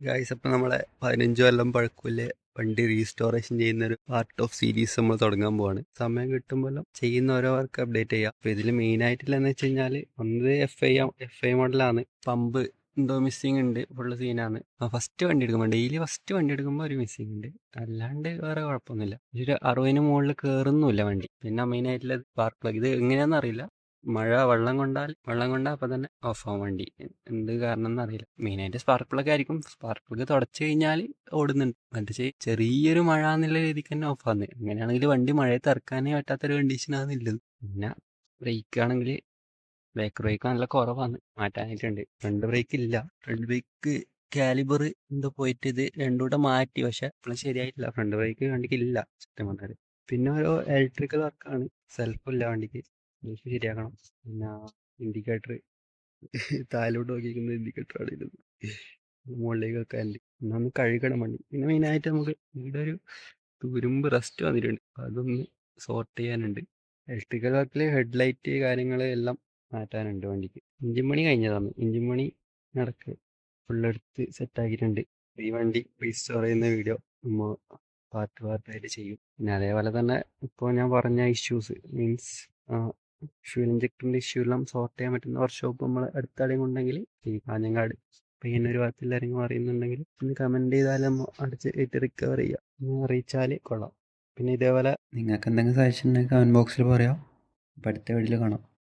Guys, അപ്പം നമ്മളെ 15 കൊല്ലം പഴക്കമില്ലേ വണ്ടി റീസ്റ്റോറേഷൻ ചെയ്യുന്ന ഒരു പാർട്ട് ഓഫ് സീരീസ് നമ്മൾ തുടങ്ങാൻ പോവാണ്. സമയം കിട്ടുമ്പോൾ ചെയ്യുന്ന ഓരോ വർക്ക് അപ്ഡേറ്റ് ചെയ്യാം. അപ്പോൾ ഇതിൽ മെയിൻ ആയിട്ടുള്ളതെന്ന് വെച്ച് കഴിഞ്ഞാൽ ഒന്ന് എഫ് ഐ മോഡലാണ്. പമ്പ് എന്തോ മിസ്സിങ് ഉണ്ട്, ഫുള്ള് സീനാണ്. ഫസ്റ്റ് വണ്ടി എടുക്കുമ്പോൾ ഡെയിലി ഫസ്റ്റ് വണ്ടി എടുക്കുമ്പോൾ ഒരു മിസ്സിങ് ഉണ്ട്, അല്ലാണ്ട് വേറെ കുഴപ്പമൊന്നുമില്ല. ഒരു 60 മുകളിൽ കയറുന്നുമില്ല വണ്ടി. പിന്നെ മെയിൻ ആയിട്ടുള്ള സ്പാർക്ക് പ്ലഗ്, ഇത് എങ്ങനെയാണെന്ന് അറിയില്ല. വെള്ളം കൊണ്ടാൽ അപ്പം തന്നെ ഓഫ് ആവും വണ്ടി. എന്ത് കാരണം എന്നറിയില്ല. മെയിനായിട്ട് സ്പാർക്ക് പ്ലഗ് ആയിരിക്കും. സ്പാർക്ക് പ്ലഗ് തുടച്ചു കഴിഞ്ഞാൽ ഓടുന്നുണ്ട്. മറ്റേ ചെറിയൊരു മഴ എന്നുള്ള രീതിക്ക് തന്നെ ഓഫ് ആകുന്നത്. അങ്ങനെയാണെങ്കിൽ വണ്ടി മഴയത്ത് ഇറക്കാനേ പറ്റാത്തൊരു കണ്ടീഷനാണ് ഉള്ളത്. പിന്നെ ബ്രേക്ക് ആണെങ്കിൽ ബാക്ക് ബ്രേക്ക് നല്ല കുറവാണ്, മാറ്റാനായിട്ടുണ്ട്. ഫ്രണ്ട് ബ്രേക്ക് ഇല്ല. ഫ്രണ്ട് ബ്രേക്ക് കാലിബർ എന്തോ പോയിട്ട് ഇത് രണ്ടും കൂടെ മാറ്റി, പക്ഷെ ഇപ്പോഴും ശരിയായിട്ടില്ല. ഫ്രണ്ട് ബ്രേക്ക് വണ്ടിക്ക് ഇല്ല സത്യം പറഞ്ഞാൽ. പിന്നെ ഓരോ ഇലക്ട്രിക്കൽ വർക്കാണ്. സെൽഫില്ല വണ്ടിക്ക്, ഇത് ശരിയാക്കണം. പിന്നെ ഇൻഡിക്കേറ്റർ താഴോട്ട് നോക്കിയിരിക്കുന്ന ഇൻഡിക്കേറ്ററാണ് ഇത്, മുകളിലേക്ക് വെക്കാനുണ്ട്. പിന്നെ ഒന്ന് കഴുകണം വണ്ടി. പിന്നെ മെയിനായിട്ട് നമുക്ക് ഇവിടെ ഒരു തുരുമ്പ് റസ്റ്റ് വന്നിട്ടുണ്ട്, അതൊന്ന് സോർട്ട് ചെയ്യാനുണ്ട്. ഇലക്ട്രിക്കൽ വർക്കിൽ ഹെഡ്ലൈറ്റ് കാര്യങ്ങൾ എല്ലാം മാറ്റാനുണ്ട് വണ്ടിക്ക്. എഞ്ചിൻ പണി കഴിഞ്ഞതാണ്. എഞ്ചിൻ പണി നടക്ക് ഫുള്ളെടുത്ത് സെറ്റാക്കിയിട്ടുണ്ട്. ഈ വണ്ടി റീസ്റ്റോർ ചെയ്യുന്ന വീഡിയോ നമ്മൾ പാർട്ടായിട്ട് ചെയ്യും. പിന്നെ അതേപോലെ തന്നെ ഇപ്പോൾ ഞാൻ പറഞ്ഞ ഇഷ്യൂസ് മീൻസ് ഫ്യൂൽ ഇഞ്ചക്ടറിൻ്റെ ഇഷ്യൂ എല്ലാം സോർട്ട് ചെയ്യാൻ പറ്റുന്ന വർക്ക്ഷോപ്പ് നമ്മൾ അടുത്തെവിടെയും ഉണ്ടെങ്കിൽ ഈ കാഞ്ഞങ്ങാട് പയ്യന്നൂർ ഭാഗത്തിൽ ആരെങ്കിലും അറിയുന്നുണ്ടെങ്കിൽ ഒന്ന് കമൻറ്റ് ചെയ്താൽ നമ്മൾ അടിച്ച് റിക്കവർ ചെയ്യുക. ഒന്ന് അറിയിച്ചാൽ കൊള്ളാം. പിന്നെ ഇതേപോലെ നിങ്ങൾക്ക് എന്തെങ്കിലും സജഷൻ ഉണ്ടെങ്കിൽ കമൻറ്റ് ബോക്സിൽ പറയാം. അപ്പോൾ അടുത്ത വീഡിയോയിൽ കാണാം.